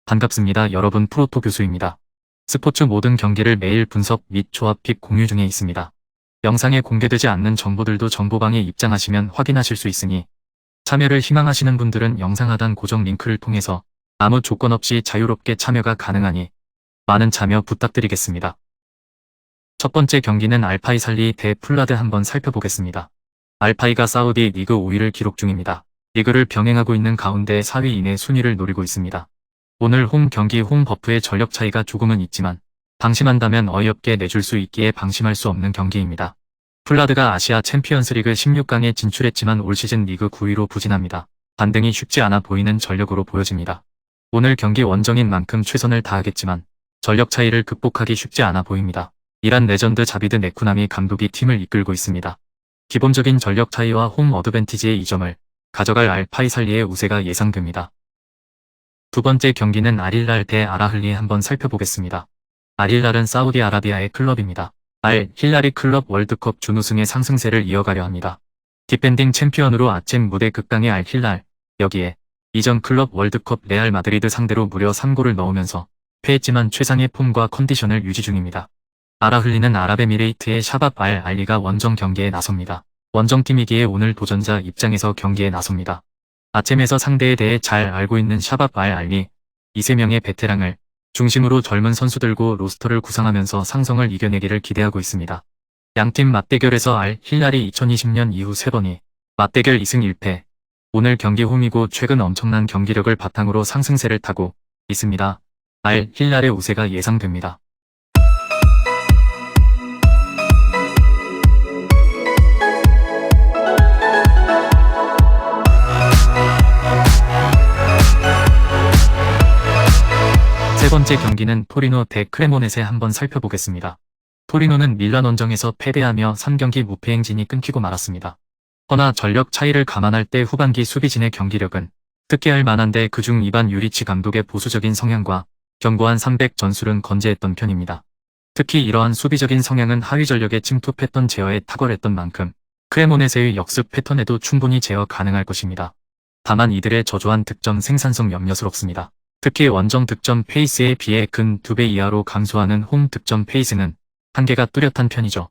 반갑습니다. 여러분, 프로토 교수입니다. 스포츠 모든 경기를 매일 분석 및 조합 픽 공유 중에 있습니다. 영상에 공개되지 않는 정보들도 정보방에 입장하시면 확인하실 수 있으니 참여를 희망하시는 분들은 영상 하단 고정 링크를 통해서 아무 조건 없이 자유롭게 참여가 가능하니 많은 참여 부탁드리겠습니다. 첫 번째 경기는 알파이 살리 대 풀라드 한번 살펴보겠습니다. 알파이가 사우디 리그 5위를 기록 중입니다. 리그를 병행하고 있는 가운데 4위 이내 순위를 노리고 있습니다. 오늘 홈 경기 홈 버프의 전력 차이가 조금은 있지만 방심한다면 어이없게 내줄 수 있기에 방심할 수 없는 경기입니다. 풀라드가 아시아 챔피언스리그 16강에 진출했지만 올 시즌 리그 9위로 부진합니다. 반등이 쉽지 않아 보이는 전력으로 보여집니다. 오늘 경기 원정인 만큼 최선을 다하겠지만 전력 차이를 극복하기 쉽지 않아 보입니다. 이란 레전드 자비드 네쿠남이 감독이 팀을 이끌고 있습니다. 기본적인 전력 차이와 홈 어드밴티지의 이점을 가져갈 알파이 살리의 우세가 예상됩니다. 두 번째 경기는 알힐랄 대 알아흘리 한번 살펴보겠습니다. 알힐랄은 사우디아라비아의 클럽입니다. 알힐랄이 클럽 월드컵 준우승의 상승세를 이어가려 합니다. 디펜딩 챔피언으로 아침 무대 극강의 알힐랄, 여기에 이전 클럽 월드컵 레알 마드리드 상대로 무려 3골을 넣으면서 패했지만 최상의 폼과 컨디션을 유지 중입니다. 알아흘리는 아랍에미레이트의 샤밥 알 알리가 원정 경기에 나섭니다. 원정팀이기에 오늘 도전자 입장에서 경기에 나섭니다. 아침에서 상대에 대해 잘 알고 있는 샤밥 알 알리, 2~3명의 베테랑을 중심으로 젊은 선수들과 로스터를 구상하면서 상성을 이겨내기를 기대하고 있습니다. 양팀 맞대결에서 알 힐랄이 2020년 이후 3번이 맞대결 2승 1패, 오늘 경기 홈이고 최근 엄청난 경기력을 바탕으로 상승세를 타고 있습니다. 알 힐랄의 우세가 예상됩니다. 세 번째 경기는 토리노 대 크레모네세 한번 살펴보겠습니다. 토리노는 밀란 원정에서 패배하며 3경기 무패 행진이 끊기고 말았습니다. 허나 전력 차이를 감안할 때 후반기 수비진의 경기력은 특기할 만한데 그중 이반 유리치 감독의 보수적인 성향과 견고한 300 전술은 건재했던 편입니다. 특히 이러한 수비적인 성향은 하위 전력의 침투 패턴 제어에 탁월했던 만큼 크레모네세의 역습 패턴에도 충분히 제어 가능할 것입니다. 다만 이들의 저조한 득점 생산성 염려스럽습니다. 특히 원정 득점 페이스에 비해 근 2배 이하로 감소하는 홈 득점 페이스는 한계가 뚜렷한 편이죠.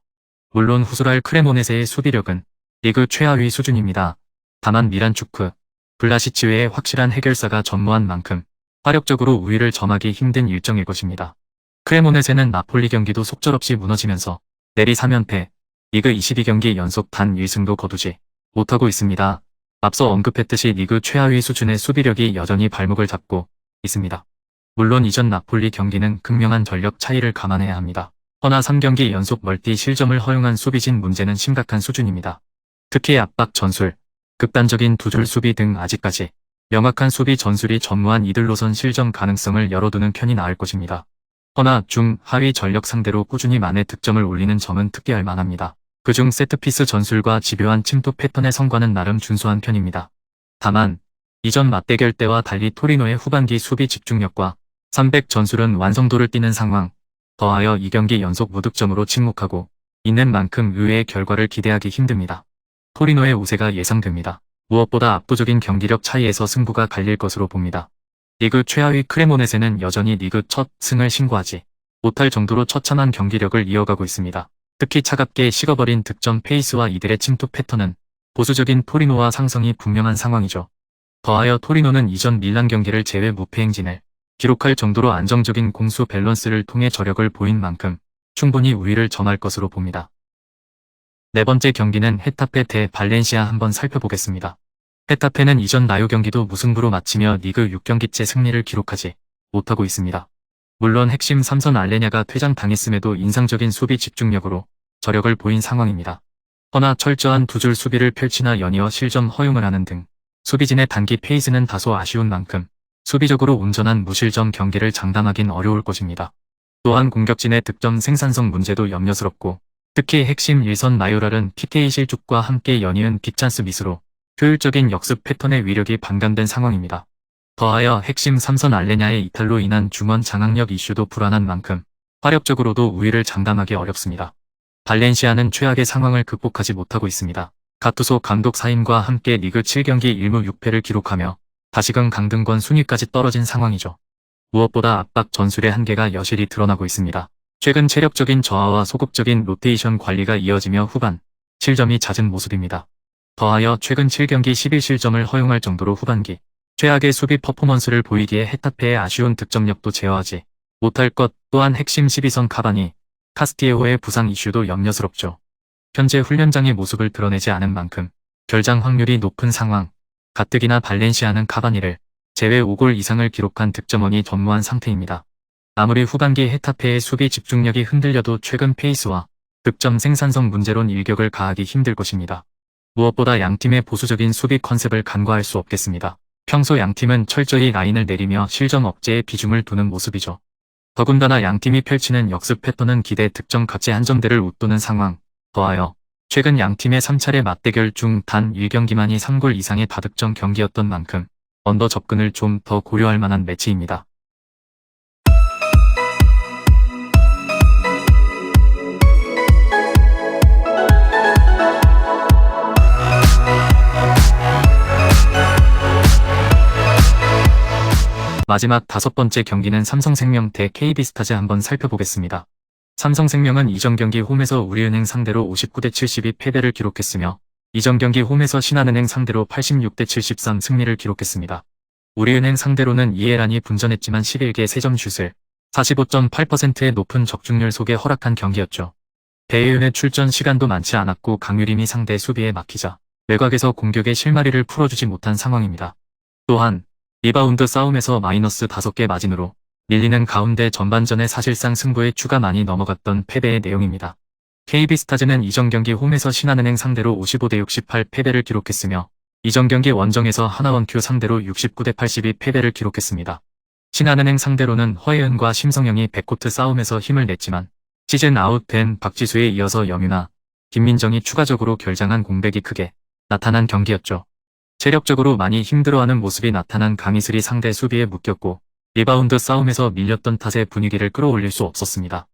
물론 후술할 크레모네세의 수비력은 리그 최하위 수준입니다. 다만 미란 축구, 블라시치 외에 확실한 해결사가 전무한 만큼 화력적으로 우위를 점하기 힘든 일정일 것입니다. 크레모네세는 나폴리 경기도 속절없이 무너지면서 내리 3연패, 리그 22경기 연속 단 1승도 거두지 못하고 있습니다. 앞서 언급했듯이 리그 최하위 수준의 수비력이 여전히 발목을 잡고 있습니다. 물론 이전 나폴리 경기는 극명한 전력 차이를 감안해야 합니다. 허나 3경기 연속 멀티 실점을 허용한 수비진 문제는 심각한 수준입니다. 특히 압박 전술, 극단적인 두줄 수비 등 아직까지 명확한 수비 전술이 전무한 이들로선 실점 가능성을 열어두는 편이 나을 것입니다. 허나 중, 하위 전력 상대로 꾸준히 만회 득점을 올리는 점은 특기할 만합니다. 그중 세트피스 전술과 집요한 침투 패턴의 성과는 나름 준수한 편입니다. 다만 이전 맞대결 때와 달리 토리노의 후반기 수비 집중력과 300 전술은 완성도를 띠는 상황, 더하여 2경기 연속 무득점으로 침묵하고 있는 만큼 의외의 결과를 기대하기 힘듭니다. 토리노의 우세가 예상됩니다. 무엇보다 압도적인 경기력 차이에서 승부가 갈릴 것으로 봅니다. 리그 최하위 크레모네세는 여전히 리그 첫 승을 신고하지 못할 정도로 처참한 경기력을 이어가고 있습니다. 특히 차갑게 식어버린 득점 페이스와 이들의 침투 패턴은 보수적인 토리노와 상성이 분명한 상황이죠. 더하여 토리노는 이전 밀란 경기를 제외 무패 행진을 기록할 정도로 안정적인 공수 밸런스를 통해 저력을 보인 만큼 충분히 우위를 점할 것으로 봅니다. 네 번째 경기는 헤타페 대 발렌시아 한번 살펴보겠습니다. 헤타페는 이전 라요 경기도 무승부로 마치며 리그 6경기째 승리를 기록하지 못하고 있습니다. 물론 핵심 3선 알레냐가 퇴장당했음에도 인상적인 수비 집중력으로 저력을 보인 상황입니다. 허나 철저한 두 줄 수비를 펼치나 연이어 실점 허용을 하는 등 수비진의 단기 페이스는 다소 아쉬운 만큼 수비적으로 온전한 무실점 경기를 장담하긴 어려울 것입니다. 또한 공격진의 득점 생산성 문제도 염려스럽고 특히 핵심 1선 마요랄은 PK 실축과 함께 연이은 빅찬스 미스로 효율적인 역습 패턴의 위력이 반감된 상황입니다. 더하여 핵심 3선 알레냐의 이탈로 인한 중원 장악력 이슈도 불안한 만큼 화력적으로도 우위를 장담하기 어렵습니다. 발렌시아는 최악의 상황을 극복하지 못하고 있습니다. 가투소 감독 사임과 함께 리그 7경기 1무 6패를 기록하며 다시금 강등권 순위까지 떨어진 상황이죠. 무엇보다 압박 전술의 한계가 여실히 드러나고 있습니다. 최근 체력적인 저하와 소극적인 로테이션 관리가 이어지며 후반 실점이 잦은 모습입니다. 더하여 최근 7경기 11실점을 허용할 정도로 후반기 최악의 수비 퍼포먼스를 보이기에 헤타페의 아쉬운 득점력도 제어하지 못할 것. 또한 핵심 12선 카바니, 카스티에호의 부상 이슈도 염려스럽죠. 현재 훈련장의 모습을 드러내지 않은 만큼 결장 확률이 높은 상황. 가뜩이나 발렌시아는 카바니를 제외 5골 이상을 기록한 득점원이 전무한 상태입니다. 아무리 후반기 헤타페의 수비 집중력이 흔들려도 최근 페이스와 득점 생산성 문제론 일격을 가하기 힘들 것입니다. 무엇보다 양팀의 보수적인 수비 컨셉을 간과할 수 없겠습니다. 평소 양팀은 철저히 라인을 내리며 실점 억제에 비중을 두는 모습이죠. 더군다나 양팀이 펼치는 역습 패턴은 기대 득점 값제 한점대를 웃도는 상황. 더하여 최근 양팀의 3차례 맞대결 중 단 1경기만이 3골 이상의 다득점 경기였던 만큼 언더 접근을 좀 더 고려할 만한 매치입니다. 마지막 5번째 경기는 삼성생명 대 KB스타즈 한번 살펴보겠습니다. 삼성생명은 이전 경기 홈에서 우리은행 상대로 59대 72 패배를 기록했으며 이전 경기 홈에서 신한은행 상대로 86대 73 승리를 기록했습니다. 우리은행 상대로는 이해란이 분전했지만 11개 3점 슛을 45.8%의 높은 적중률 속에 허락한 경기였죠. 배혜은의 출전 시간도 많지 않았고 강유림이 상대 수비에 막히자 외곽에서 공격의 실마리를 풀어주지 못한 상황입니다. 또한 리바운드 싸움에서 마이너스 5개 마진으로 밀리는 가운데 전반전에 사실상 승부에 추가 많이 넘어갔던 패배의 내용입니다. KB스타즈는 이전 경기 홈에서 신한은행 상대로 55대 68 패배를 기록했으며 이전 경기 원정에서 하나원큐 상대로 69대 82 패배를 기록했습니다. 신한은행 상대로는 허예은과 심성영이 백코트 싸움에서 힘을 냈지만 시즌 아웃된 박지수에 이어서 염유나 김민정이 추가적으로 결장한 공백이 크게 나타난 경기였죠. 체력적으로 많이 힘들어하는 모습이 나타난 강희슬이 상대 수비에 묶였고 리바운드 싸움에서 밀렸던 탓에 분위기를 끌어올릴 수 없었습니다.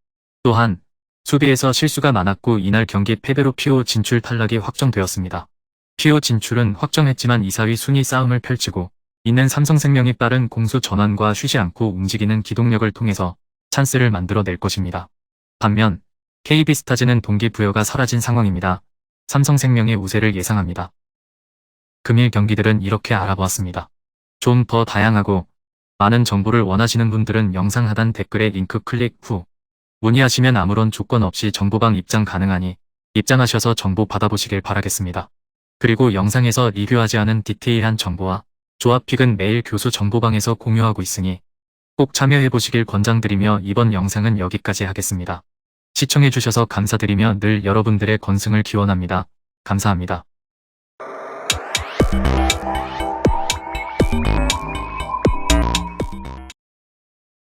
또한 수비에서 실수가 많았고 이날 경기 패배로 PO 진출 탈락이 확정되었습니다. PO 진출은 확정했지만 2-4위 순위 싸움을 펼치고 있는 삼성생명이 빠른 공수 전환과 쉬지 않고 움직이는 기동력을 통해서 찬스를 만들어낼 것입니다. 반면 KB스타즈는 동기부여가 사라진 상황입니다. 삼성생명의 우세를 예상합니다. 금일 경기들은 이렇게 알아보았습니다. 좀 더 다양하고 많은 정보를 원하시는 분들은 영상 하단 댓글에 링크 클릭 후 문의하시면 아무런 조건 없이 정보방 입장 가능하니 입장하셔서 정보 받아보시길 바라겠습니다. 그리고 영상에서 리뷰하지 않은 디테일한 정보와 조합픽은 매일 교수 정보방에서 공유하고 있으니 꼭 참여해보시길 권장드리며 이번 영상은 여기까지 하겠습니다. 시청해주셔서 감사드리며 늘 여러분들의 건승을 기원합니다. 감사합니다.